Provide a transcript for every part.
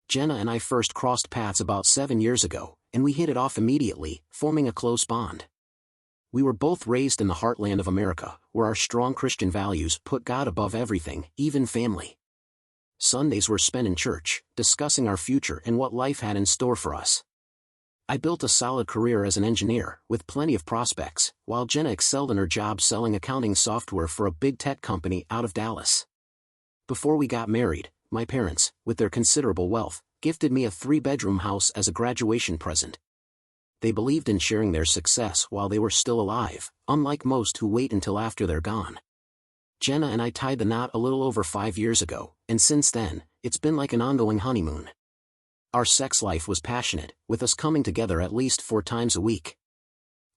Jenna and I first crossed paths about 7 years ago, and we hit it off immediately, forming a close bond. We were both raised in the heartland of America, where our strong Christian values put God above everything, even family. Sundays were spent in church, discussing our future and what life had in store for us. I built a solid career as an engineer, with plenty of prospects, while Jenna excelled in her job selling accounting software for a big tech company out of Dallas. Before we got married, my parents, with their considerable wealth, gifted me a 3-bedroom house as a graduation present. They believed in sharing their success while they were still alive, unlike most who wait until after they're gone. Jenna and I tied the knot a little over 5 years ago, and since then, it's been like an ongoing honeymoon. Our sex life was passionate, with us coming together at least 4 times a week.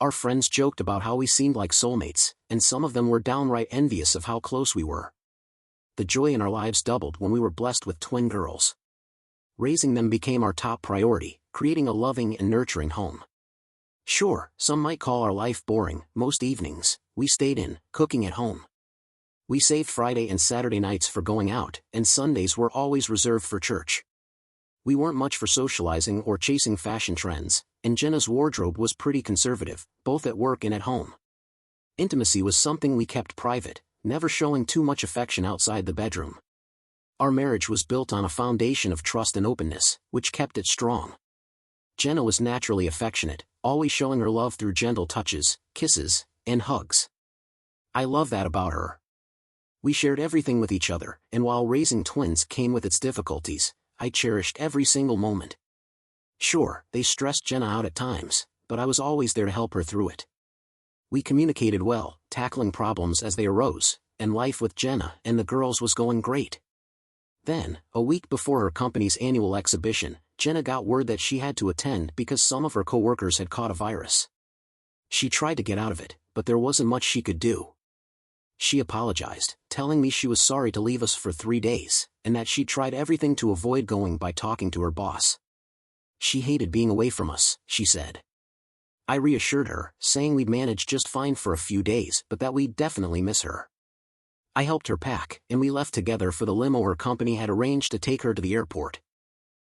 Our friends joked about how we seemed like soulmates, and some of them were downright envious of how close we were. The joy in our lives doubled when we were blessed with twin girls. Raising them became our top priority, creating a loving and nurturing home. Sure, some might call our life boring. Most evenings, we stayed in, cooking at home. We saved Friday and Saturday nights for going out, and Sundays were always reserved for church. We weren't much for socializing or chasing fashion trends, and Jenna's wardrobe was pretty conservative, both at work and at home. Intimacy was something we kept private, never showing too much affection outside the bedroom. Our marriage was built on a foundation of trust and openness, which kept it strong. Jenna was naturally affectionate, always showing her love through gentle touches, kisses, and hugs. I love that about her. We shared everything with each other, and while raising twins came with its difficulties, I cherished every single moment. Sure, they stressed Jenna out at times, but I was always there to help her through it. We communicated well, tackling problems as they arose, and life with Jenna and the girls was going great. Then, a week before her company's annual exhibition, Jenna got word that she had to attend because some of her coworkers had caught a virus. She tried to get out of it, but there wasn't much she could do. She apologized, telling me she was sorry to leave us for 3 days, and that she tried everything to avoid going by talking to her boss. She hated being away from us, she said. I reassured her, saying we'd manage just fine for a few days but that we'd definitely miss her. I helped her pack, and we left together for the limo her company had arranged to take her to the airport.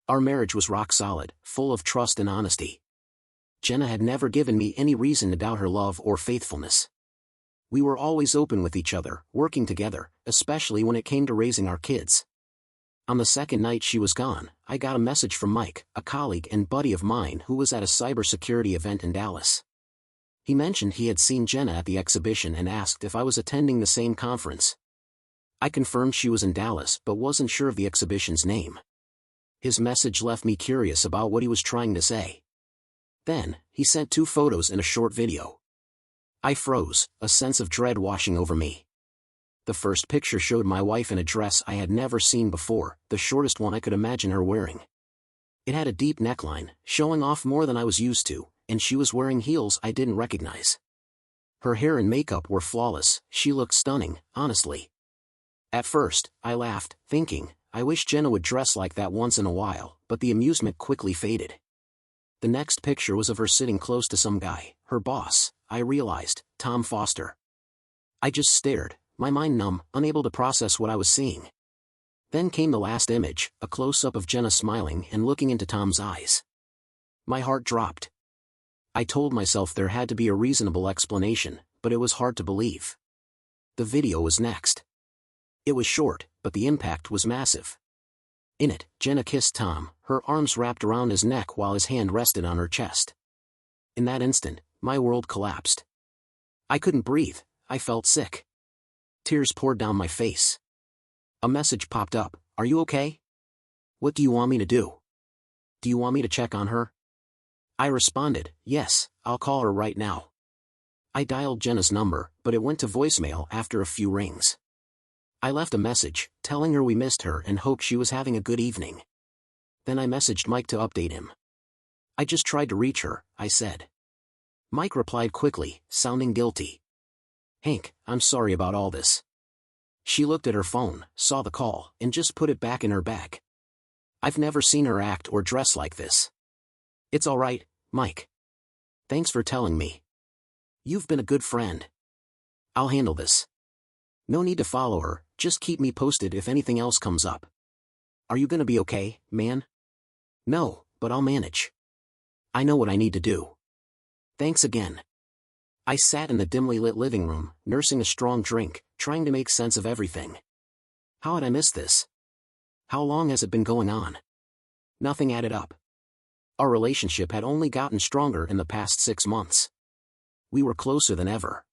Our marriage was rock solid, full of trust and honesty. Jenna had never given me any reason to doubt her love or faithfulness. We were always open with each other, working together, especially when it came to raising our kids. On the second night she was gone, I got a message from Mike, a colleague and buddy of mine who was at a cybersecurity event in Dallas. He mentioned he had seen Jenna at the exhibition and asked if I was attending the same conference. I confirmed she was in Dallas but wasn't sure of the exhibition's name. His message left me curious about what he was trying to say. Then, he sent 2 photos and a short video. I froze, a sense of dread washing over me. The first picture showed my wife in a dress I had never seen before, the shortest one I could imagine her wearing. It had a deep neckline, showing off more than I was used to, and she was wearing heels I didn't recognize. Her hair and makeup were flawless. She looked stunning, honestly. At first, I laughed, thinking, I wish Jenna would dress like that once in a while, but the amusement quickly faded. The next picture was of her sitting close to some guy, her boss, I realized, Tom Foster. I just stared, my mind numb, unable to process what I was seeing. Then came the last image, a close-up of Jenna smiling and looking into Tom's eyes. My heart dropped. I told myself there had to be a reasonable explanation, but it was hard to believe. The video was next. It was short, but the impact was massive. In it, Jenna kissed Tom, her arms wrapped around his neck while his hand rested on her chest. In that instant, my world collapsed. I couldn't breathe, I felt sick. Tears poured down my face. A message popped up, "Are you okay? What do you want me to do? Do you want me to check on her?" I responded, "Yes, I'll call her right now." I dialed Jenna's number, but it went to voicemail after a few rings. I left a message, telling her we missed her and hoped she was having a good evening. Then I messaged Mike to update him. "I just tried to reach her," I said. Mike replied quickly, sounding guilty. "Hank, I'm sorry about all this." She looked at her phone, saw the call, and just put it back in her bag. I've never seen her act or dress like this. "It's all right, Mike. Thanks for telling me. You've been a good friend. I'll handle this. No need to follow her, just keep me posted if anything else comes up. Are you gonna be okay, man?" No, but I'll manage. I know what I need to do. Thanks again. I sat in the dimly lit living room, nursing a strong drink, trying to make sense of everything. How had I missed this? How long has it been going on? Nothing added up. Our relationship had only gotten stronger in the past 6 months. We were closer than ever.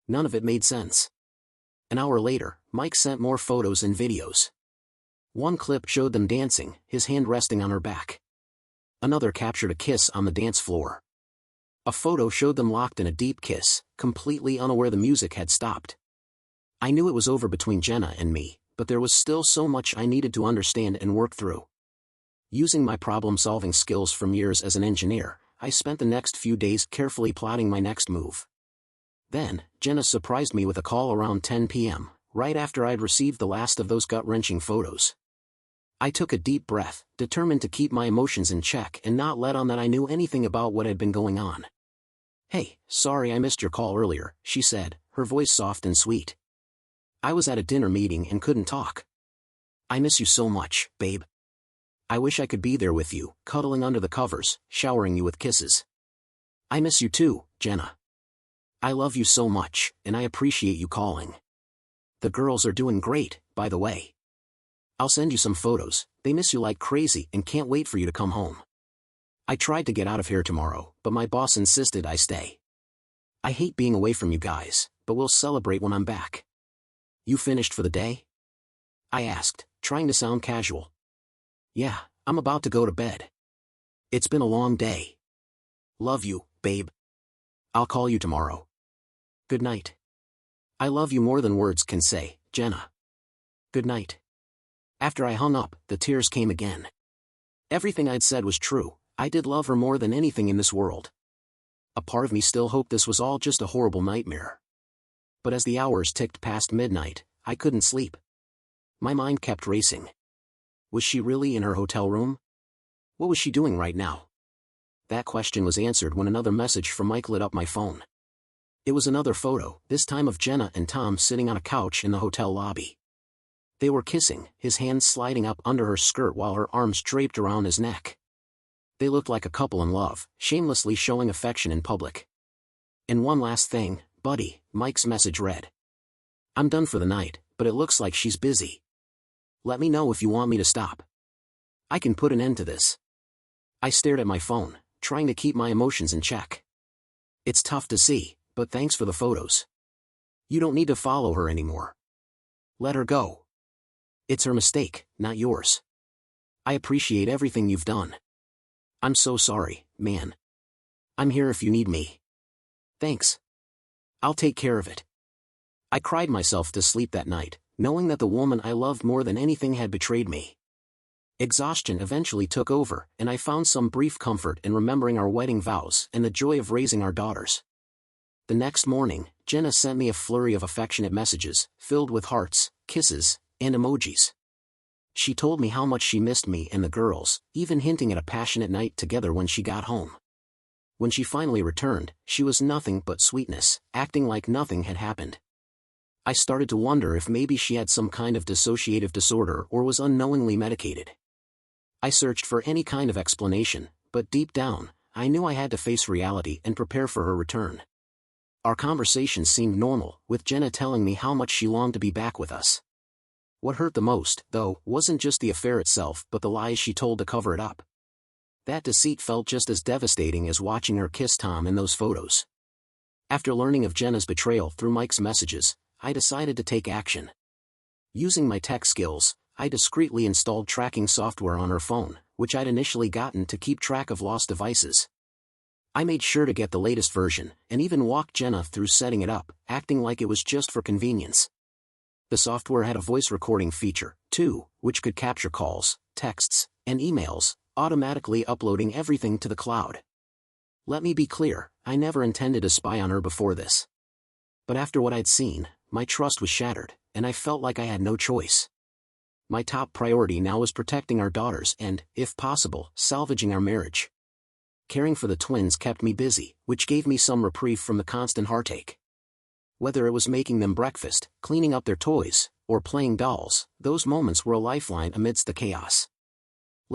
None of it made sense. An hour later, Mike sent more photos and videos. One clip showed them dancing, his hand resting on her back. Another captured a kiss on the dance floor. A photo showed them locked in a deep kiss, completely unaware the music had stopped. I knew it was over between Jenna and me, but there was still so much I needed to understand and work through. Using my problem-solving skills from years as an engineer, I spent the next few days carefully plotting my next move. Then, Jenna surprised me with a call around 10 p.m., right after I'd received the last of those gut-wrenching photos. I took a deep breath, determined to keep my emotions in check and not let on that I knew anything about what had been going on. "Hey, sorry I missed your call earlier," she said, her voice soft and sweet. "I was at a dinner meeting and couldn't talk. I miss you so much, babe. I wish I could be there with you, cuddling under the covers, showering you with kisses. I miss you too, Jenna. I love you so much, and I appreciate you calling. The girls are doing great, by the way. I'll send you some photos, they miss you like crazy and can't wait for you to come home. I tried to get out of here tomorrow, but my boss insisted I stay. I hate being away from you guys, but we'll celebrate when I'm back. You finished for the day?" I asked, trying to sound casual. "Yeah, I'm about to go to bed. It's been a long day. Love you, babe. I'll call you tomorrow. Good night. I love you more than words can say, Jenna. Good night." After I hung up, the tears came again. Everything I'd said was true. I did love her more than anything in this world. A part of me still hoped this was all just a horrible nightmare. But as the hours ticked past midnight, I couldn't sleep. My mind kept racing. Was she really in her hotel room? What was she doing right now? That question was answered when another message from Mike lit up my phone. It was another photo, this time of Jenna and Tom sitting on a couch in the hotel lobby. They were kissing, his hands sliding up under her skirt while her arms draped around his neck. They looked like a couple in love, shamelessly showing affection in public. "And one last thing, buddy," Mike's message read. "I'm done for the night, but it looks like she's busy. Let me know if you want me to stop. I can put an end to this." I stared at my phone, trying to keep my emotions in check. "It's tough to see, but thanks for the photos. You don't need to follow her anymore. Let her go. It's her mistake, not yours. I appreciate everything you've done. I'm so sorry, man. I'm here if you need me. Thanks. I'll take care of it." I cried myself to sleep that night, knowing that the woman I loved more than anything had betrayed me. Exhaustion eventually took over, and I found some brief comfort in remembering our wedding vows and the joy of raising our daughters. The next morning, Jenna sent me a flurry of affectionate messages, filled with hearts, kisses, and emojis. She told me how much she missed me and the girls, even hinting at a passionate night together when she got home. When she finally returned, she was nothing but sweetness, acting like nothing had happened. I started to wonder if maybe she had some kind of dissociative disorder or was unknowingly medicated. I searched for any kind of explanation, but deep down, I knew I had to face reality and prepare for her return. Our conversations seemed normal, with Jenna telling me how much she longed to be back with us. What hurt the most, though, wasn't just the affair itself but the lies she told to cover it up. That deceit felt just as devastating as watching her kiss Tom in those photos. After learning of Jenna's betrayal through Mike's messages, I decided to take action. Using my tech skills, I discreetly installed tracking software on her phone, which I'd initially gotten to keep track of lost devices. I made sure to get the latest version, and even walked Jenna through setting it up, acting like it was just for convenience. The software had a voice recording feature, too, which could capture calls, texts, and emails, automatically uploading everything to the cloud. Let me be clear, I never intended to spy on her before this. But after what I'd seen, my trust was shattered, and I felt like I had no choice. My top priority now was protecting our daughters and, if possible, salvaging our marriage. Caring for the twins kept me busy, which gave me some reprieve from the constant heartache. Whether it was making them breakfast, cleaning up their toys, or playing dolls, those moments were a lifeline amidst the chaos.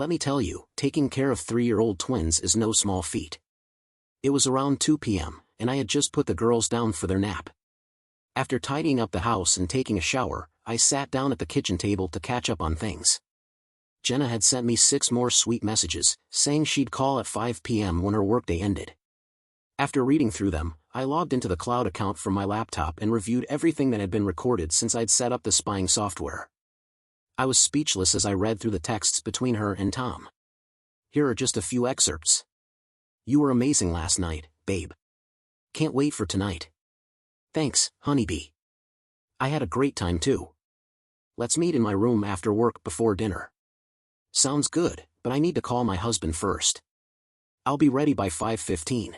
Let me tell you, taking care of 3-year-old twins is no small feat. It was around 2 p.m., and I had just put the girls down for their nap. After tidying up the house and taking a shower, I sat down at the kitchen table to catch up on things. Jenna had sent me 6 more sweet messages, saying she'd call at 5 p.m. when her workday ended. After reading through them, I logged into the cloud account from my laptop and reviewed everything that had been recorded since I'd set up the spying software. I was speechless as I read through the texts between her and Tom. Here are just a few excerpts. You were amazing last night, babe. Can't wait for tonight. Thanks, honeybee. I had a great time too. Let's meet in my room after work before dinner. Sounds good, but I need to call my husband first. I'll be ready by 5:15.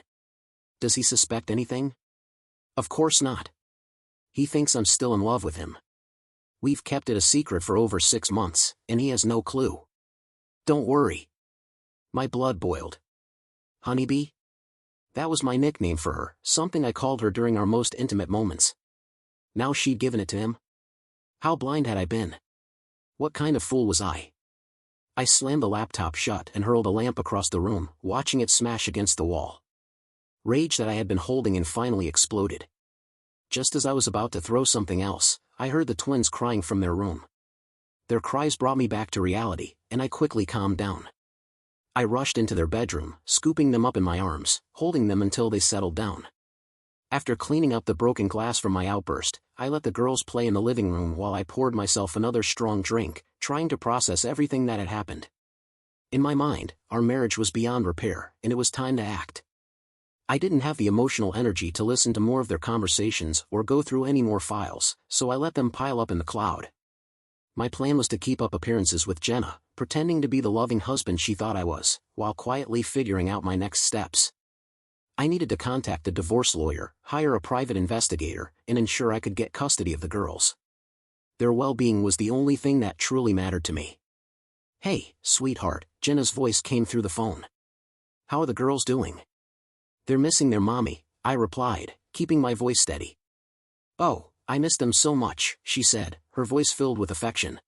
Does he suspect anything? Of course not. He thinks I'm still in love with him. We've kept it a secret for over 6 months, and he has no clue. Don't worry. My blood boiled. Honeybee? That was my nickname for her, something I called her during our most intimate moments. Now she'd given it to him? How blind had I been? What kind of fool was I? I slammed the laptop shut and hurled a lamp across the room, watching it smash against the wall. Rage that I had been holding in finally exploded. Just as I was about to throw something else, I heard the twins crying from their room. Their cries brought me back to reality, and I quickly calmed down. I rushed into their bedroom, scooping them up in my arms, holding them until they settled down. After cleaning up the broken glass from my outburst, I let the girls play in the living room while I poured myself another strong drink, trying to process everything that had happened. In my mind, our marriage was beyond repair, and it was time to act. I didn't have the emotional energy to listen to more of their conversations or go through any more files, so I let them pile up in the cloud. My plan was to keep up appearances with Jenna, pretending to be the loving husband she thought I was, while quietly figuring out my next steps. I needed to contact a divorce lawyer, hire a private investigator, and ensure I could get custody of the girls. Their well-being was the only thing that truly mattered to me. Hey, sweetheart, Jenna's voice came through the phone. How are the girls doing? They're missing their mommy, I replied, keeping my voice steady. Oh, I miss them so much, she said, her voice filled with affection.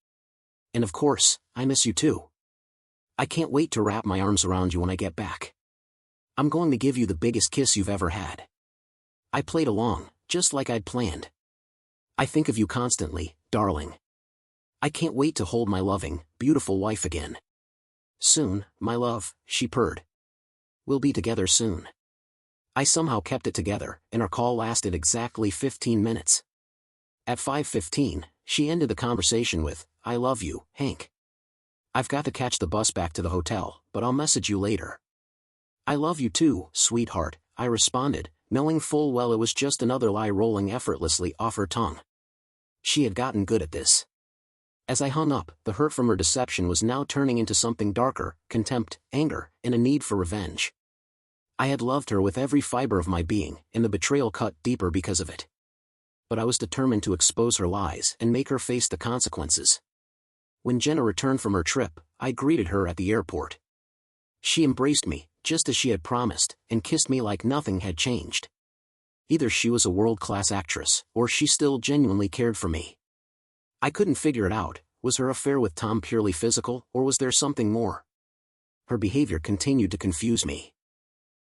And of course, I miss you too. I can't wait to wrap my arms around you when I get back. I'm going to give you the biggest kiss you've ever had. I played along, just like I'd planned. I think of you constantly, darling. I can't wait to hold my loving, beautiful wife again. Soon, my love, she purred. We'll be together soon. I somehow kept it together, and our call lasted exactly 15 minutes. At 5:15, she ended the conversation with, I love you, Hank. I've got to catch the bus back to the hotel, but I'll message you later. I love you too, sweetheart, I responded, knowing full well it was just another lie rolling effortlessly off her tongue. She had gotten good at this. As I hung up, the hurt from her deception was now turning into something darker, contempt, anger, and a need for revenge. I had loved her with every fiber of my being, and the betrayal cut deeper because of it. But I was determined to expose her lies and make her face the consequences. When Jenna returned from her trip, I greeted her at the airport. She embraced me, just as she had promised, and kissed me like nothing had changed. Either she was a world-class actress, or she still genuinely cared for me. I couldn't figure it out. Was her affair with Tom purely physical, or was there something more? Her behavior continued to confuse me.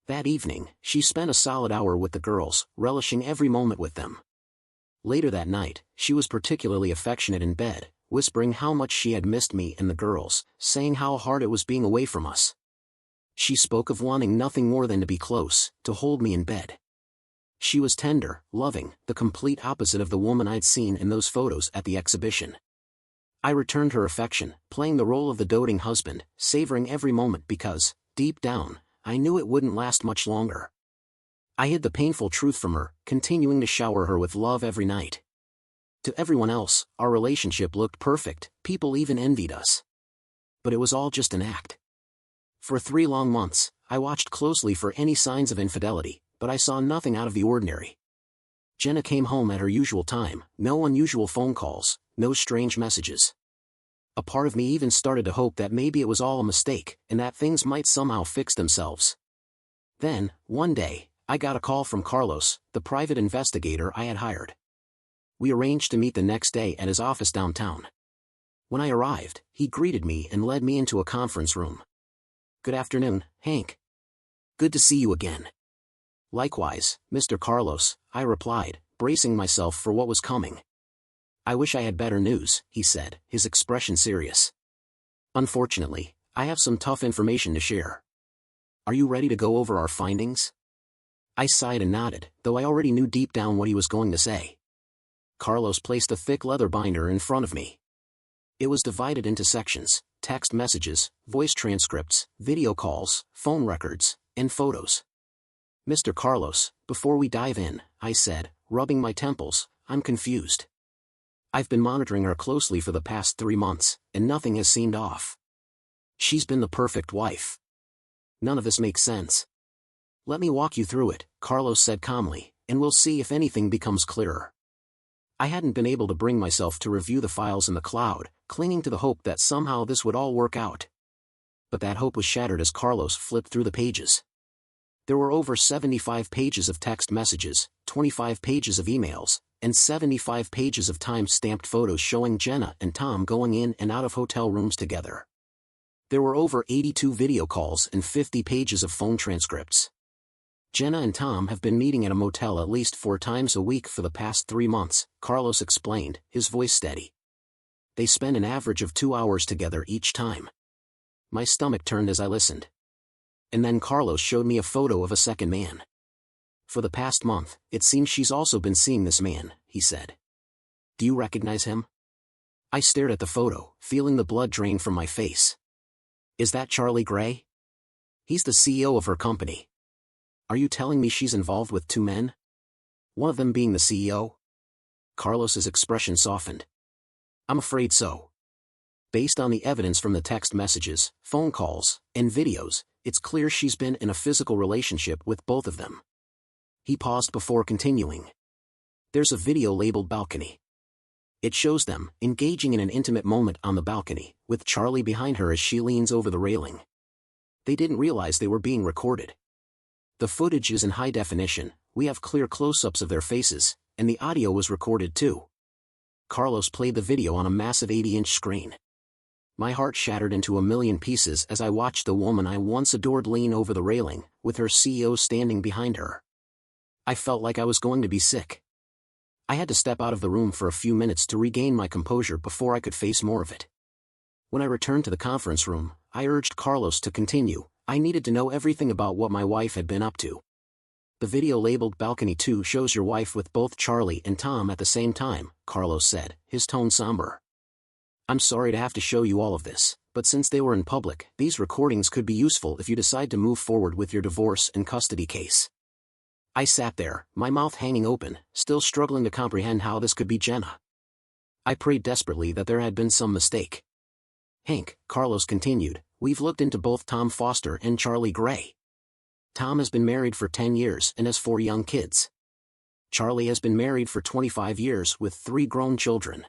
That evening, she spent a solid hour with the girls, relishing every moment with them. Later that night, she was particularly affectionate in bed, whispering how much she had missed me and the girls, saying how hard it was being away from us. She spoke of wanting nothing more than to be close, to hold me in bed. She was tender, loving, the complete opposite of the woman I'd seen in those photos at the exhibition. I returned her affection, playing the role of the doting husband, savoring every moment because, deep down, I knew it wouldn't last much longer. I hid the painful truth from her, continuing to shower her with love every night. To everyone else, our relationship looked perfect, people even envied us. But it was all just an act. For 3 long months, I watched closely for any signs of infidelity, but I saw nothing out of the ordinary. Jenna came home at her usual time, no unusual phone calls, no strange messages. A part of me even started to hope that maybe it was all a mistake, and that things might somehow fix themselves. Then, one day, I got a call from Carlos, the private investigator I had hired. We arranged to meet the next day at his office downtown. When I arrived, he greeted me and led me into a conference room. "Good afternoon, Hank. Good to see you again." "Likewise, Mr. Carlos," I replied, bracing myself for what was coming. "I wish I had better news," he said, his expression serious. "Unfortunately, I have some tough information to share. Are you ready to go over our findings?" I sighed and nodded, though I already knew deep down what he was going to say. Carlos placed a thick leather binder in front of me. It was divided into sections: text messages, voice transcripts, video calls, phone records, and photos. "Mr. Carlos, before we dive in," I said, rubbing my temples, "I'm confused. I've been monitoring her closely for the past 3 months, and nothing has seemed off. She's been the perfect wife. None of this makes sense." "Let me walk you through it," Carlos said calmly, "and we'll see if anything becomes clearer." I hadn't been able to bring myself to review the files in the cloud, clinging to the hope that somehow this would all work out. But that hope was shattered as Carlos flipped through the pages. There were over 75 pages of text messages, 25 pages of emails, and 75 pages of time-stamped photos showing Jenna and Tom going in and out of hotel rooms together. There were over 82 video calls and 50 pages of phone transcripts. "Jenna and Tom have been meeting at a motel at least 4 times a week for the past 3 months, Carlos explained, his voice steady. "They spend an average of 2 hours together each time." My stomach turned as I listened. And then Carlos showed me a photo of a second man. "For the past month, it seems she's also been seeing this man," he said. "Do you recognize him?" I stared at the photo, feeling the blood drain from my face. "Is that Charlie Gray? He's the CEO of her company. Are you telling me she's involved with 2 men? One of them being the CEO?" Carlos's expression softened. "I'm afraid so. Based on the evidence from the text messages, phone calls, and videos, it's clear she's been in a physical relationship with both of them." He paused before continuing. "There's a video labeled balcony. It shows them engaging in an intimate moment on the balcony, with Charlie behind her as she leans over the railing. They didn't realize they were being recorded. The footage is in high definition, we have clear close-ups of their faces, and the audio was recorded too." Carlos played the video on a massive 80-inch screen. My heart shattered into a million pieces as I watched the woman I once adored lean over the railing, with her CEO standing behind her. I felt like I was going to be sick. I had to step out of the room for a few minutes to regain my composure before I could face more of it. When I returned to the conference room, I urged Carlos to continue. I needed to know everything about what my wife had been up to. "The video labeled Balcony 2 shows your wife with both Charlie and Tom at the same time," Carlos said, his tone somber. "I'm sorry to have to show you all of this, but since they were in public, these recordings could be useful if you decide to move forward with your divorce and custody case." I sat there, my mouth hanging open, still struggling to comprehend how this could be Jenna. I prayed desperately that there had been some mistake. "Hank," Carlos continued, "we've looked into both Tom Foster and Charlie Gray. Tom has been married for 10 years and has 4 young kids. Charlie has been married for 25 years with 3 grown children.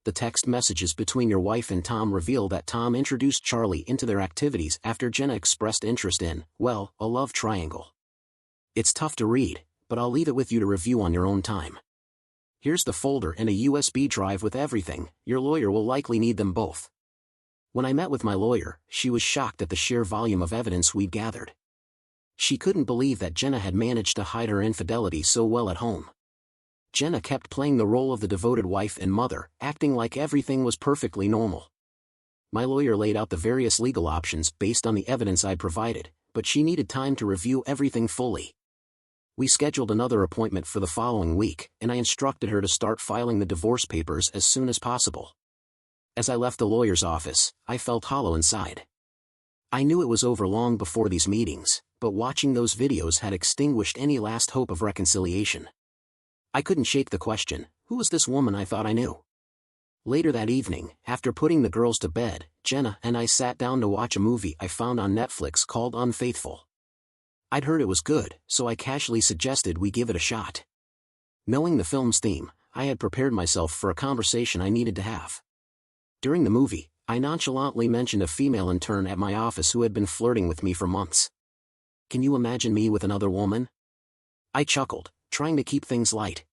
The text messages between your wife and Tom reveal that Tom introduced Charlie into their activities after Jenna expressed interest in, well, a love triangle. It's tough to read, but I'll leave it with you to review on your own time. Here's the folder and a USB drive with everything. Your lawyer will likely need them both." When I met with my lawyer, she was shocked at the sheer volume of evidence we'd gathered. She couldn't believe that Jenna had managed to hide her infidelity so well at home. Jenna kept playing the role of the devoted wife and mother, acting like everything was perfectly normal. My lawyer laid out the various legal options based on the evidence I'd provided, but she needed time to review everything fully. We scheduled another appointment for the following week, and I instructed her to start filing the divorce papers as soon as possible. As I left the lawyer's office, I felt hollow inside. I knew it was over long before these meetings, but watching those videos had extinguished any last hope of reconciliation. I couldn't shake the question, who was this woman I thought I knew? Later that evening, after putting the girls to bed, Jenna and I sat down to watch a movie I found on Netflix called Unfaithful. I'd heard it was good, so I casually suggested we give it a shot. Knowing the film's theme, I had prepared myself for a conversation I needed to have. During the movie, I nonchalantly mentioned a female intern at my office who had been flirting with me for months. "Can you imagine me with another woman?" I chuckled, trying to keep things light.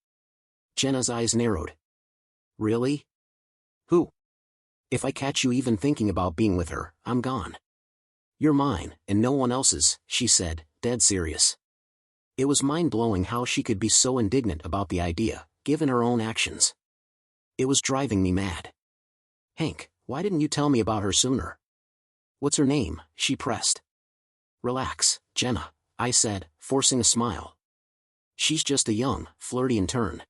Jenna's eyes narrowed. "Really? Who?" If I catch you even thinking about being with her, I'm gone. You're mine, and no one else's, she said, dead serious. It was mind-blowing how she could be so indignant about the idea, given her own actions. It was driving me mad. Hank, why didn't you tell me about her sooner? What's her name? She pressed. Relax, Jenna, I said, forcing a smile. She's just a young, flirty intern.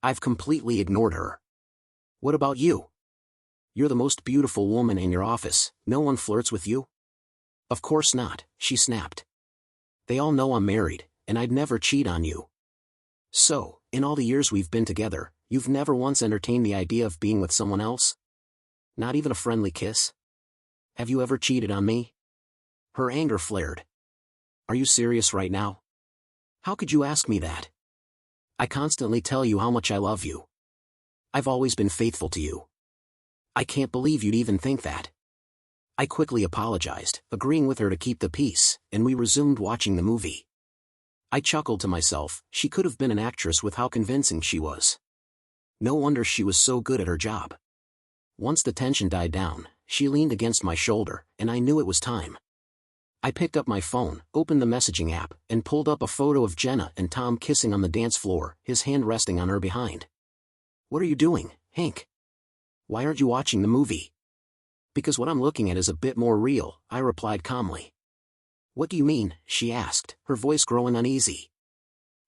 I've completely ignored her. What about you? You're the most beautiful woman in your office, no one flirts with you? Of course not, she snapped. They all know I'm married, and I'd never cheat on you. So, in all the years we've been together, you've never once entertained the idea of being with someone else? Not even a friendly kiss? Have you ever cheated on me? Her anger flared. Are you serious right now? How could you ask me that? I constantly tell you how much I love you. I've always been faithful to you. I can't believe you'd even think that. I quickly apologized, agreeing with her to keep the peace, and we resumed watching the movie. I chuckled to myself, she could have been an actress with how convincing she was. No wonder she was so good at her job. Once the tension died down, she leaned against my shoulder, and I knew it was time. I picked up my phone, opened the messaging app, and pulled up a photo of Jenna and Tom kissing on the dance floor, his hand resting on her behind. What are you doing, Hank? Why aren't you watching the movie? Because what I'm looking at is a bit more real, I replied calmly. What do you mean? She asked, her voice growing uneasy.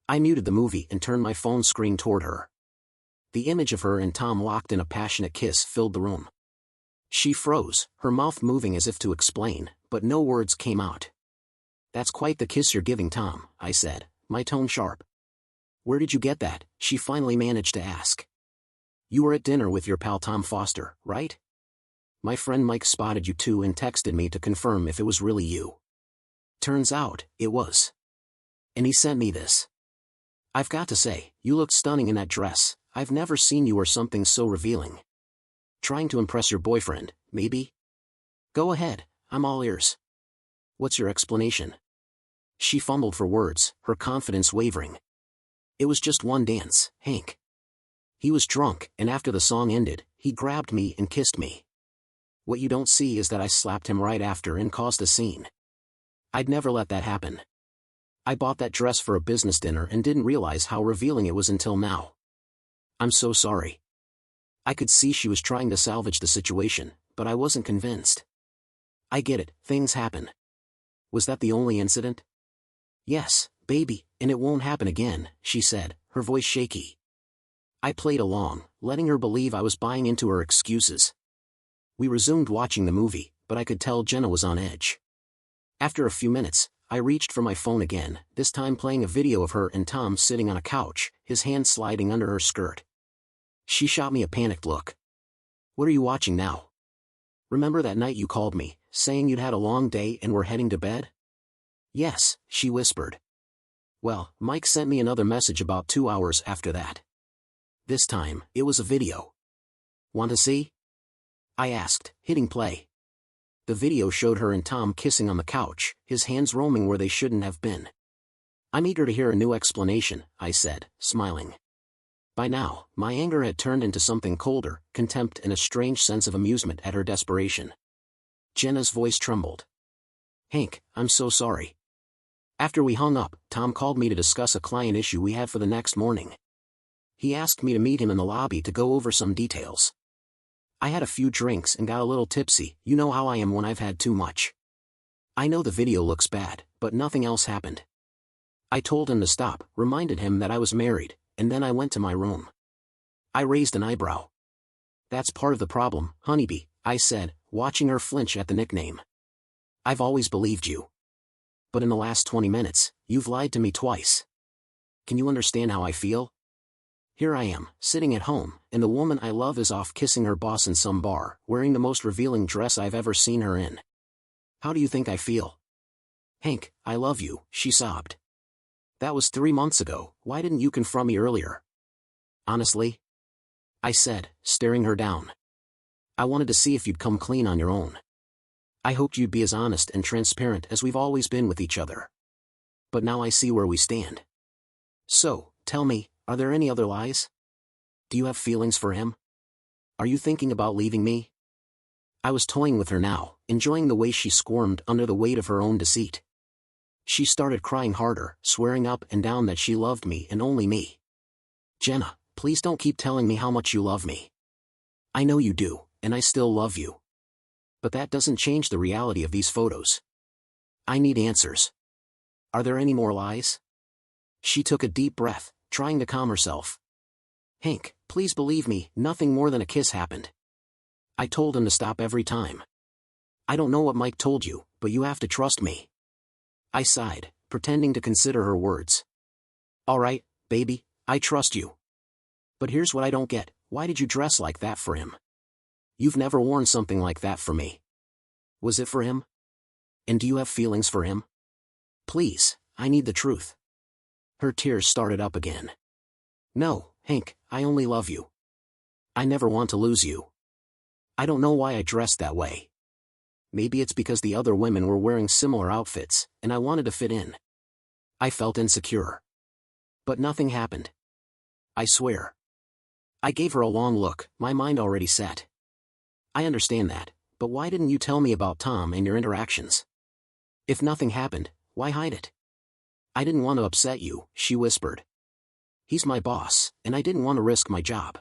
I muted the movie and turned my phone screen toward her. The image of her and Tom locked in a passionate kiss filled the room. She froze, her mouth moving as if to explain, but no words came out. That's quite the kiss you're giving Tom, I said, my tone sharp. Where did you get that? She finally managed to ask. You were at dinner with your pal Tom Foster, right? My friend Mike spotted you too and texted me to confirm if it was really you. Turns out, it was. And he sent me this. I've got to say, you looked stunning in that dress. I've never seen you wear something so revealing. Trying to impress your boyfriend, maybe? Go ahead, I'm all ears. What's your explanation? She fumbled for words, her confidence wavering. It was just one dance, Hank. He was drunk, and after the song ended, he grabbed me and kissed me. What you don't see is that I slapped him right after and caused a scene. I'd never let that happen. I bought that dress for a business dinner and didn't realize how revealing it was until now. I'm so sorry. I could see she was trying to salvage the situation, but I wasn't convinced. I get it, things happen. Was that the only incident? Yes, baby, and it won't happen again, she said, her voice shaky. I played along, letting her believe I was buying into her excuses. We resumed watching the movie, but I could tell Jenna was on edge. After a few minutes, I reached for my phone again, this time playing a video of her and Tom sitting on a couch, his hand sliding under her skirt. She shot me a panicked look. What are you watching now? Remember that night you called me, saying you'd had a long day and were heading to bed? Yes, she whispered. Well, Mike sent me another message about 2 hours after that. This time, it was a video. Want to see? I asked, hitting play. The video showed her and Tom kissing on the couch, his hands roaming where they shouldn't have been. I'm eager to hear a new explanation, I said, smiling. By now, my anger had turned into something colder, contempt and a strange sense of amusement at her desperation. Jenna's voice trembled. Hank, I'm so sorry. After we hung up, Tom called me to discuss a client issue we had for the next morning. He asked me to meet him in the lobby to go over some details. I had a few drinks and got a little tipsy, you know how I am when I've had too much. I know the video looks bad, but nothing else happened. I told him to stop, reminded him that I was married, and then I went to my room. I raised an eyebrow. That's part of the problem, honeybee, I said, watching her flinch at the nickname. I've always believed you. But in the last 20 minutes, you've lied to me twice. Can you understand how I feel? Here I am, sitting at home, and the woman I love is off kissing her boss in some bar, wearing the most revealing dress I've ever seen her in. How do you think I feel? Hank, I love you, she sobbed. That was 3 months ago, why didn't you confront me earlier? Honestly? I said, staring her down. I wanted to see if you'd come clean on your own. I hoped you'd be as honest and transparent as we've always been with each other. But now I see where we stand. So, tell me, are there any other lies? Do you have feelings for him? Are you thinking about leaving me? I was toying with her now, enjoying the way she squirmed under the weight of her own deceit. She started crying harder, swearing up and down that she loved me and only me. Jenna, please don't keep telling me how much you love me. I know you do, and I still love you. But that doesn't change the reality of these photos. I need answers. Are there any more lies? She took a deep breath, trying to calm herself. Hank, please believe me, nothing more than a kiss happened. I told him to stop every time. I don't know what Mike told you, but you have to trust me. I sighed, pretending to consider her words. All right, baby, I trust you. But here's what I don't get, why did you dress like that for him? You've never worn something like that for me. Was it for him? And do you have feelings for him? Please, I need the truth. Her tears started up again. No, Hank, I only love you. I never want to lose you. I don't know why I dressed that way. Maybe it's because the other women were wearing similar outfits, and I wanted to fit in. I felt insecure. But nothing happened. I swear. I gave her a long look, my mind already set. I understand that, but why didn't you tell me about Tom and your interactions? If nothing happened, why hide it? I didn't want to upset you, she whispered. He's my boss, and I didn't want to risk my job.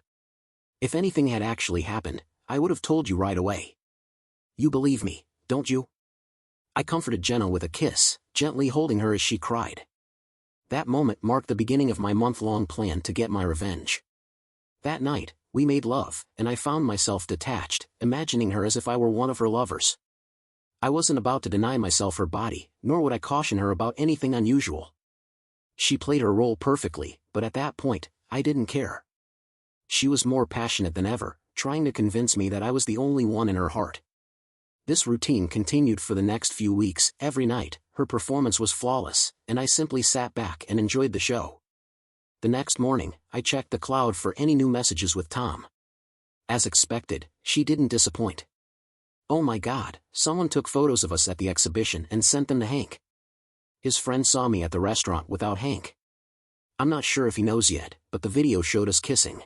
If anything had actually happened, I would have told you right away. You believe me, don't you? I comforted Jenna with a kiss, gently holding her as she cried. That moment marked the beginning of my month-long plan to get my revenge. That night, we made love, and I found myself detached, imagining her as if I were one of her lovers. I wasn't about to deny myself her body, nor would I caution her about anything unusual. She played her role perfectly, but at that point, I didn't care. She was more passionate than ever, trying to convince me that I was the only one in her heart. This routine continued for the next few weeks. Every night, her performance was flawless, and I simply sat back and enjoyed the show. The next morning, I checked the cloud for any new messages with Tom. As expected, she didn't disappoint. Oh my God, someone took photos of us at the exhibition and sent them to Hank. His friend saw me at the restaurant without Hank. I'm not sure if he knows yet, but the video showed us kissing.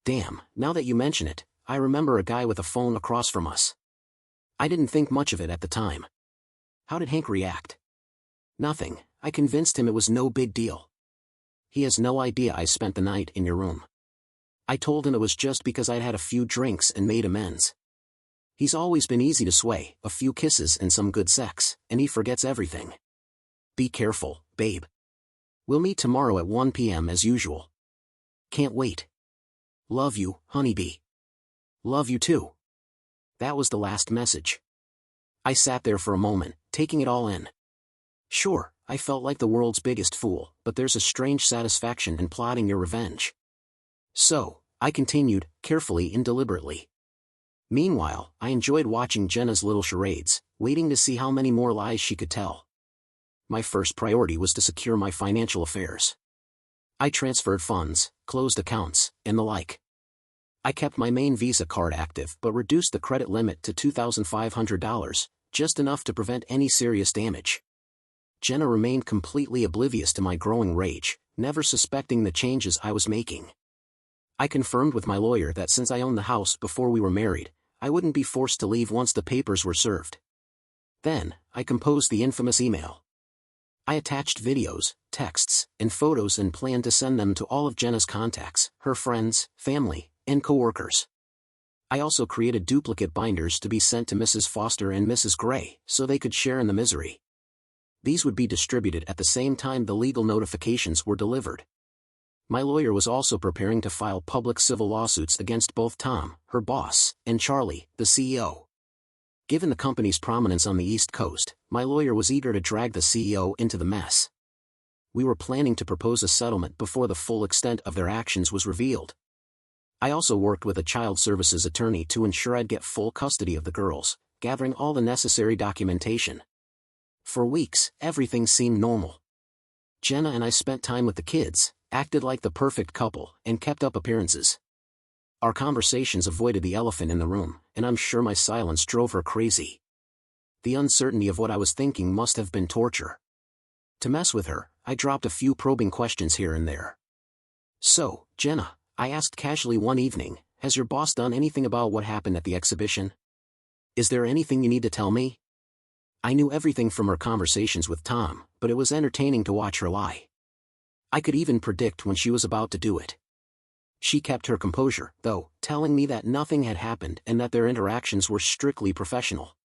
Damn, now that you mention it, I remember a guy with a phone across from us. I didn't think much of it at the time. How did Hank react? Nothing, I convinced him it was no big deal. He has no idea I spent the night in your room. I told him it was just because I'd had a few drinks and made amends. He's always been easy to sway, a few kisses and some good sex, and he forgets everything. Be careful, babe. We'll meet tomorrow at 1 p.m. as usual. Can't wait. Love you, honeybee. Love you too. That was the last message. I sat there for a moment, taking it all in. Sure, I felt like the world's biggest fool, but there's a strange satisfaction in plotting your revenge. So, I continued, carefully and deliberately. Meanwhile, I enjoyed watching Jenna's little charades, waiting to see how many more lies she could tell. My first priority was to secure my financial affairs. I transferred funds, closed accounts, and the like. I kept my main Visa card active but reduced the credit limit to $2,500, just enough to prevent any serious damage. Jenna remained completely oblivious to my growing rage, never suspecting the changes I was making. I confirmed with my lawyer that since I owned the house before we were married, I wouldn't be forced to leave once the papers were served. Then, I composed the infamous email. I attached videos, texts, and photos and planned to send them to all of Jenna's contacts, her friends, family, and coworkers. I also created duplicate binders to be sent to Mrs. Foster and Mrs. Gray, so they could share in the misery. These would be distributed at the same time the legal notifications were delivered. My lawyer was also preparing to file public civil lawsuits against both Tom, her boss, and Charlie, the CEO. Given the company's prominence on the East Coast, my lawyer was eager to drag the CEO into the mess. We were planning to propose a settlement before the full extent of their actions was revealed. I also worked with a child services attorney to ensure I'd get full custody of the girls, gathering all the necessary documentation. For weeks, everything seemed normal. Jenna and I spent time with the kids, acted like the perfect couple, and kept up appearances. Our conversations avoided the elephant in the room, and I'm sure my silence drove her crazy. The uncertainty of what I was thinking must have been torture. To mess with her, I dropped a few probing questions here and there. So, Jenna, I asked casually one evening, has your boss done anything about what happened at the exhibition? Is there anything you need to tell me? I knew everything from her conversations with Tom, but it was entertaining to watch her lie. I could even predict when she was about to do it. She kept her composure, though, telling me that nothing had happened and that their interactions were strictly professional.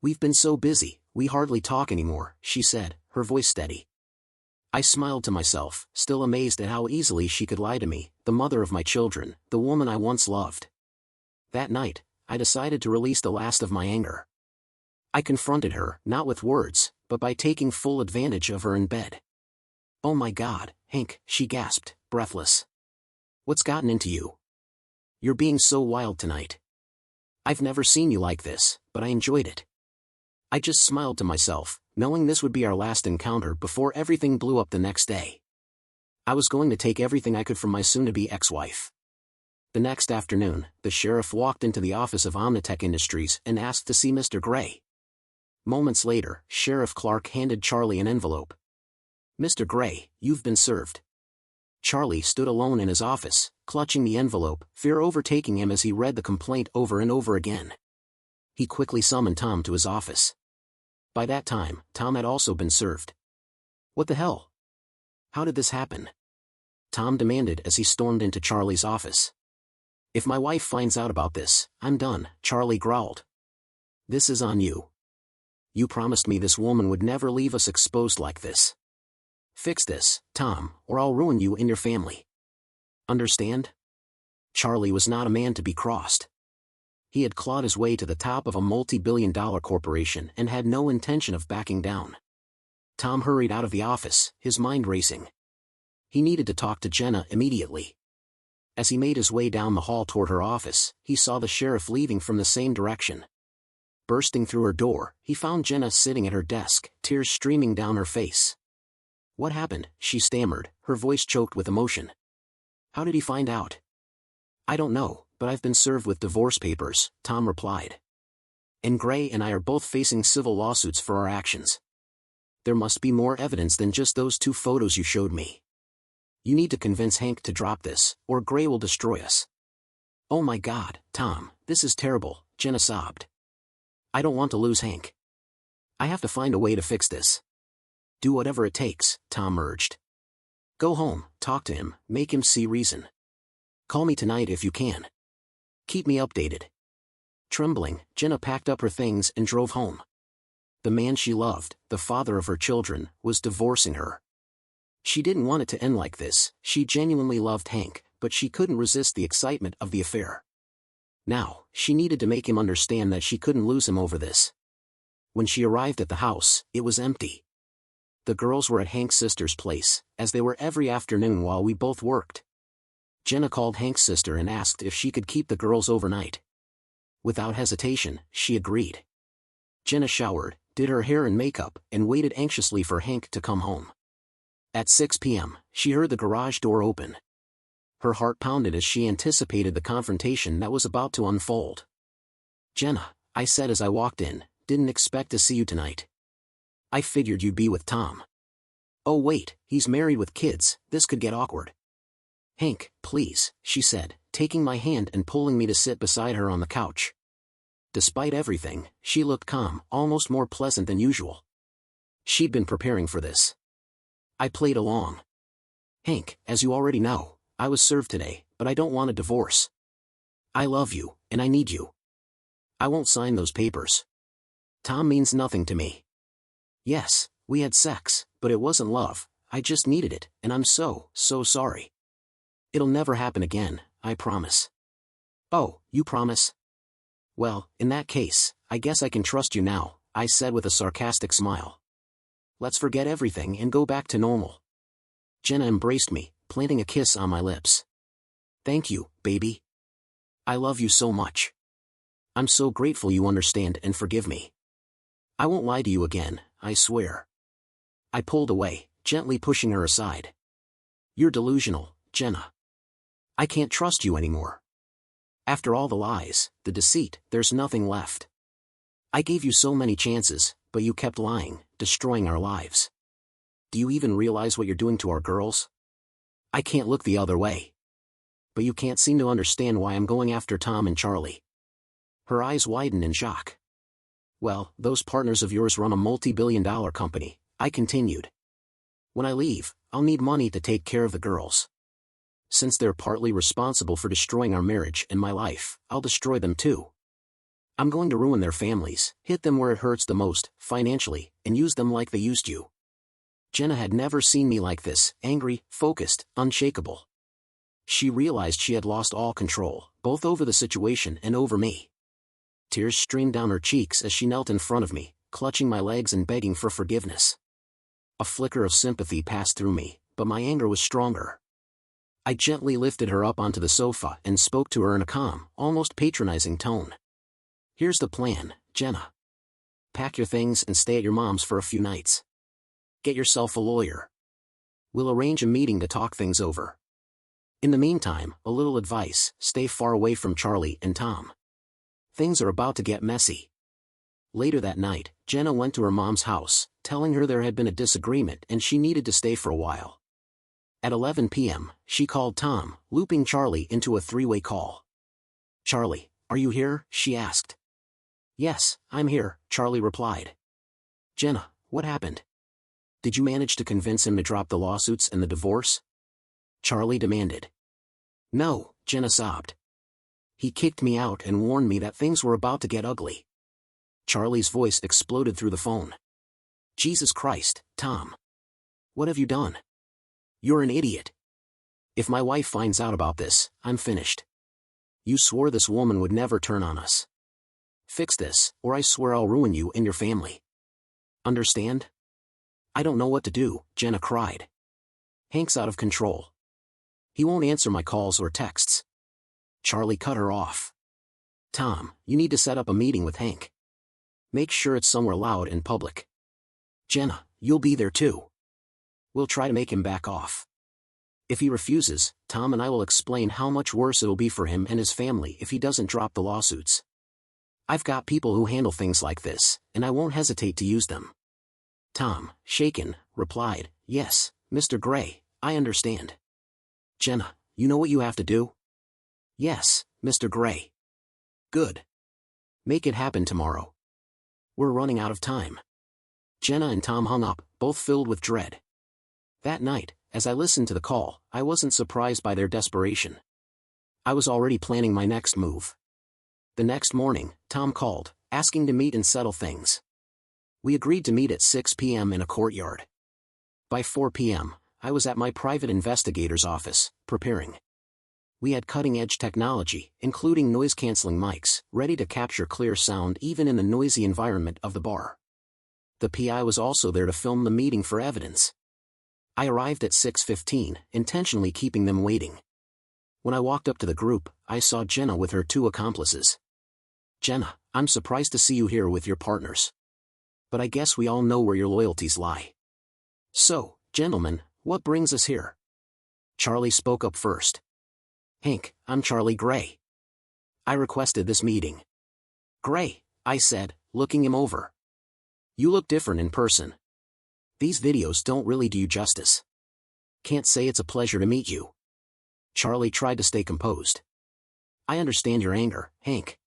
We've been so busy, we hardly talk anymore, she said, her voice steady. I smiled to myself, still amazed at how easily she could lie to me, the mother of my children, the woman I once loved. That night, I decided to release the last of my anger. I confronted her, not with words, but by taking full advantage of her in bed. Oh my God, Hank, she gasped, breathless. What's gotten into you? You're being so wild tonight. I've never seen you like this, but I enjoyed it. I just smiled to myself, knowing this would be our last encounter before everything blew up the next day. I was going to take everything I could from my soon-to-be ex-wife. The next afternoon, the sheriff walked into the office of Omnitech Industries and asked to see Mr. Gray. Moments later, Sheriff Clark handed Charlie an envelope. Mr. Gray, you've been served. Charlie stood alone in his office, clutching the envelope, fear overtaking him as he read the complaint over and over again. He quickly summoned Tom to his office. By that time, Tom had also been served. What the hell? How did this happen? Tom demanded as he stormed into Charlie's office. If my wife finds out about this, I'm done, Charlie growled. This is on you. You promised me this woman would never leave us exposed like this. Fix this, Tom, or I'll ruin you and your family. Understand? Charlie was not a man to be crossed. He had clawed his way to the top of a multi-billion-dollar corporation and had no intention of backing down. Tom hurried out of the office, his mind racing. He needed to talk to Jenna immediately. As he made his way down the hall toward her office, he saw the sheriff leaving from the same direction. Bursting through her door, he found Jenna sitting at her desk, tears streaming down her face. What happened? She stammered, her voice choked with emotion. How did he find out? I don't know, but I've been served with divorce papers, Tom replied. And Gray and I are both facing civil lawsuits for our actions. There must be more evidence than just those 2 photos you showed me. You need to convince Hank to drop this, or Gray will destroy us. Oh my God, Tom, this is terrible, Jenna sobbed. I don't want to lose Hank. I have to find a way to fix this. Do whatever it takes, Tom urged. Go home, talk to him, make him see reason. Call me tonight if you can. Keep me updated. Trembling, Jenna packed up her things and drove home. The man she loved, the father of her children, was divorcing her. She didn't want it to end like this, she genuinely loved Hank, but she couldn't resist the excitement of the affair. Now, she needed to make him understand that she couldn't lose him over this. When she arrived at the house, it was empty. The girls were at Hank's sister's place, as they were every afternoon while we both worked. Jenna called Hank's sister and asked if she could keep the girls overnight. Without hesitation, she agreed. Jenna showered, did her hair and makeup, and waited anxiously for Hank to come home. At 6 p.m., she heard the garage door open. Her heart pounded as she anticipated the confrontation that was about to unfold. Jenna, I said as I walked in, didn't expect to see you tonight. I figured you'd be with Tom. Oh wait, he's married with kids, this could get awkward. Hank, please, she said, taking my hand and pulling me to sit beside her on the couch. Despite everything, she looked calm, almost more pleasant than usual. She'd been preparing for this. I played along. Hank, as you already know, I was served today, but I don't want a divorce. I love you, and I need you. I won't sign those papers. Tom means nothing to me. Yes, we had sex, but it wasn't love, I just needed it, and I'm so sorry. It'll never happen again, I promise. Oh, you promise? Well, in that case, I guess I can trust you now, I said with a sarcastic smile. Let's forget everything and go back to normal. Jenna embraced me, planting a kiss on my lips. Thank you, baby. I love you so much. I'm so grateful you understand and forgive me. I won't lie to you again, I swear. I pulled away, gently pushing her aside. You're delusional, Jenna. I can't trust you anymore. After all the lies, the deceit, there's nothing left. I gave you so many chances, but you kept lying, destroying our lives. Do you even realize what you're doing to our girls? I can't look the other way. But you can't seem to understand why I'm going after Tom and Charlie. Her eyes widened in shock. Well, those partners of yours run a multi-billion-dollar company, I continued. When I leave, I'll need money to take care of the girls. Since they're partly responsible for destroying our marriage and my life, I'll destroy them too. I'm going to ruin their families, hit them where it hurts the most, financially, and use them like they used you. Jenna had never seen me like this, angry, focused, unshakable. She realized she had lost all control, both over the situation and over me. Tears streamed down her cheeks as she knelt in front of me, clutching my legs and begging for forgiveness. A flicker of sympathy passed through me, but my anger was stronger. I gently lifted her up onto the sofa and spoke to her in a calm, almost patronizing tone. Here's the plan, Jenna. Pack your things and stay at your mom's for a few nights. Get yourself a lawyer. We'll arrange a meeting to talk things over. In the meantime, a little advice, stay far away from Charlie and Tom. Things are about to get messy. Later that night, Jenna went to her mom's house, telling her there had been a disagreement and she needed to stay for a while. At 11 p.m., she called Tom, looping Charlie into a three-way call. Charlie, are you here? She asked. Yes, I'm here, Charlie replied. Jenna, what happened? Did you manage to convince him to drop the lawsuits and the divorce? Charlie demanded. No, Jenna sobbed. He kicked me out and warned me that things were about to get ugly. Charlie's voice exploded through the phone. Jesus Christ, Tom. What have you done? You're an idiot. If my wife finds out about this, I'm finished. You swore this woman would never turn on us. Fix this, or I swear I'll ruin you and your family. Understand? I don't know what to do, Jenna cried. Hank's out of control. He won't answer my calls or texts. Charlie cut her off. Tom, you need to set up a meeting with Hank. Make sure it's somewhere loud and public. Jenna, you'll be there too. We'll try to make him back off. If he refuses, Tom and I will explain how much worse it'll be for him and his family if he doesn't drop the lawsuits. I've got people who handle things like this, and I won't hesitate to use them. Tom, shaken, replied, Yes, Mr. Gray, I understand. Jenna, you know what you have to do? Yes, Mr. Gray. Good. Make it happen tomorrow. We're running out of time. Jenna and Tom hung up, both filled with dread. That night, as I listened to the call, I wasn't surprised by their desperation. I was already planning my next move. The next morning, Tom called, asking to meet and settle things. We agreed to meet at 6 p.m. in a courtyard. By 4 p.m., I was at my private investigator's office, preparing. We had cutting-edge technology, including noise-canceling mics, ready to capture clear sound even in the noisy environment of the bar. The PI was also there to film the meeting for evidence. I arrived at 6:15, intentionally keeping them waiting. When I walked up to the group, I saw Jenna with her two accomplices. Jenna, I'm surprised to see you here with your partners. But I guess we all know where your loyalties lie. So, gentlemen, what brings us here? Charlie spoke up first. Hank, I'm Charlie Gray. I requested this meeting. Gray, I said, looking him over. You look different in person. These videos don't really do you justice. Can't say it's a pleasure to meet you. Charlie tried to stay composed. I understand your anger, Hank.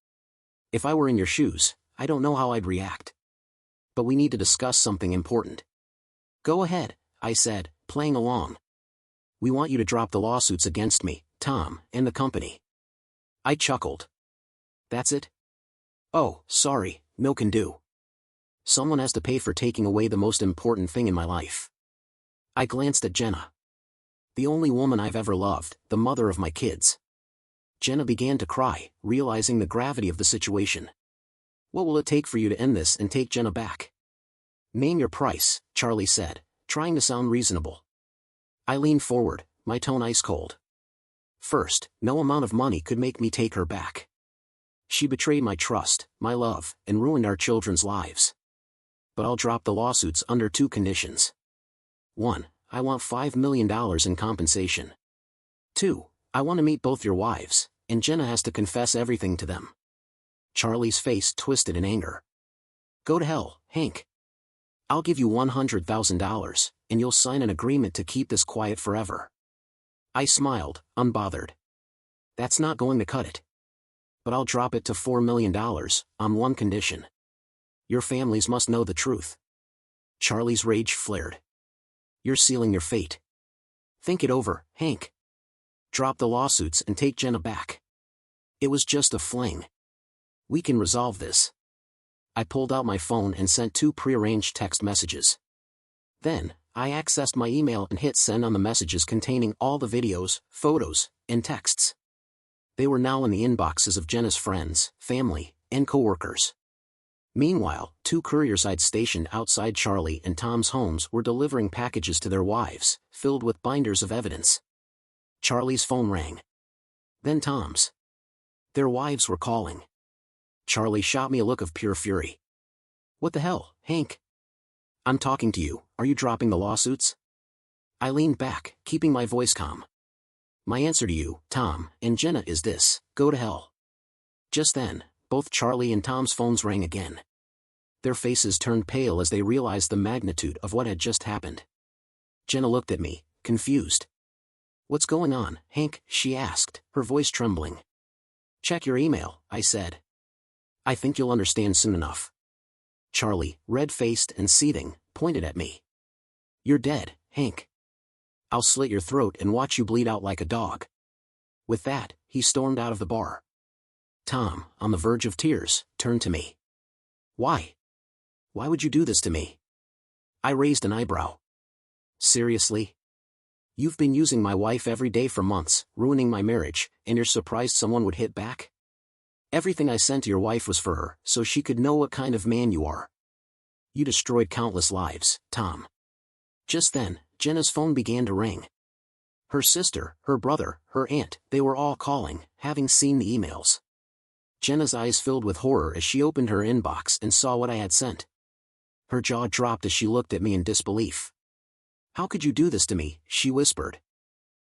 If I were in your shoes, I don't know how I'd react. But we need to discuss something important. Go ahead, I said, playing along. We want you to drop the lawsuits against me, Tom, and the company. I chuckled. That's it? Oh, sorry, no can do. Someone has to pay for taking away the most important thing in my life. I glanced at Jenna. The only woman I've ever loved, the mother of my kids. Jenna began to cry, realizing the gravity of the situation. What will it take for you to end this and take Jenna back? Name your price, Charlie said, trying to sound reasonable. I leaned forward, my tone ice cold. First, no amount of money could make me take her back. She betrayed my trust, my love, and ruined our children's lives. But I'll drop the lawsuits under two conditions. 1. I want $5 million in compensation. 2. I want to meet both your wives, and Jenna has to confess everything to them. Charlie's face twisted in anger. Go to hell, Hank. I'll give you $100,000, and you'll sign an agreement to keep this quiet forever. I smiled, unbothered. That's not going to cut it. but I'll drop it to $4 million, on one condition. Your families must know the truth. Charlie's rage flared. You're sealing your fate. Think it over, Hank. Drop the lawsuits and take Jenna back. It was just a fling. We can resolve this. I pulled out my phone and sent 2 prearranged text messages. Then, I accessed my email and hit send on the messages containing all the videos, photos, and texts. They were now in the inboxes of Jenna's friends, family, and coworkers. Meanwhile, 2 couriers I'd stationed outside Charlie and Tom's homes were delivering packages to their wives, filled with binders of evidence. Charlie's phone rang. Then Tom's. Their wives were calling. Charlie shot me a look of pure fury. What the hell, Hank? I'm talking to you, are you dropping the lawsuits? I leaned back, keeping my voice calm. My answer to you, Tom, and Jenna is this: go to hell. Just then, both Charlie and Tom's phones rang again. Their faces turned pale as they realized the magnitude of what had just happened. Jenna looked at me, confused. What's going on, Hank? She asked, her voice trembling. Check your email, I said. I think you'll understand soon enough. Charlie, red-faced and seething, pointed at me. You're dead, Hank. I'll slit your throat and watch you bleed out like a dog. With that, he stormed out of the bar. Tom, on the verge of tears, turned to me. Why? Why would you do this to me? I raised an eyebrow. Seriously? You've been using my wife every day for months, ruining my marriage, and you're surprised someone would hit back? Everything I sent to your wife was for her, so she could know what kind of man you are. You destroyed countless lives, Tom. Just then, Jenna's phone began to ring. Her sister, her brother, her aunt, they were all calling, having seen the emails. Jenna's eyes filled with horror as she opened her inbox and saw what I had sent. Her jaw dropped as she looked at me in disbelief. How could you do this to me? She whispered.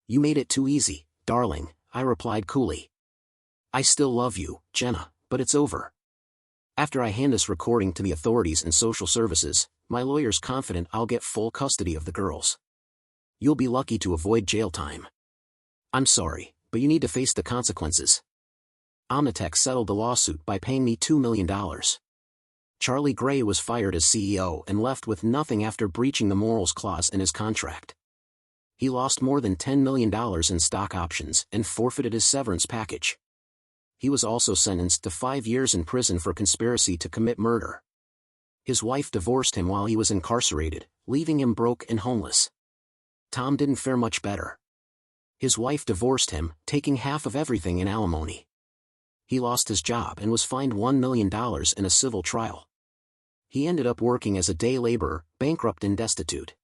You made it too easy, darling, I replied coolly. I still love you, Jenna, but it's over. After I hand this recording to the authorities and social services, my lawyer's confident I'll get full custody of the girls. You'll be lucky to avoid jail time. I'm sorry, but you need to face the consequences. Omnitech settled the lawsuit by paying me $2 million. Charlie Gray was fired as CEO and left with nothing after breaching the morals clause in his contract. He lost more than $10 million in stock options and forfeited his severance package. He was also sentenced to 5 years in prison for conspiracy to commit murder. His wife divorced him while he was incarcerated, leaving him broke and homeless. Tom didn't fare much better. His wife divorced him, taking half of everything in alimony. He lost his job and was fined $1 million in a civil trial. He ended up working as a day laborer, bankrupt and destitute.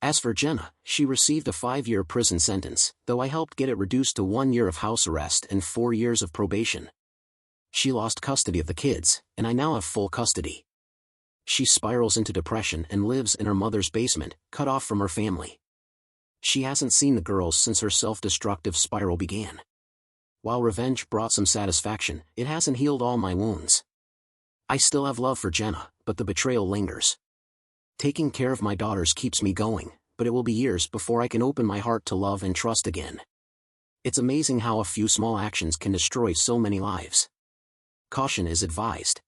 As for Jenna, she received a 5-year prison sentence, though I helped get it reduced to 1 year of house arrest and 4 years of probation. She lost custody of the kids, and I now have full custody. She spirals into depression and lives in her mother's basement, cut off from her family. She hasn't seen the girls since her self-destructive spiral began. While revenge brought some satisfaction, it hasn't healed all my wounds. I still have love for Jenna, but the betrayal lingers. Taking care of my daughters keeps me going, but it will be years before I can open my heart to love and trust again. It's amazing how a few small actions can destroy so many lives. Caution is advised.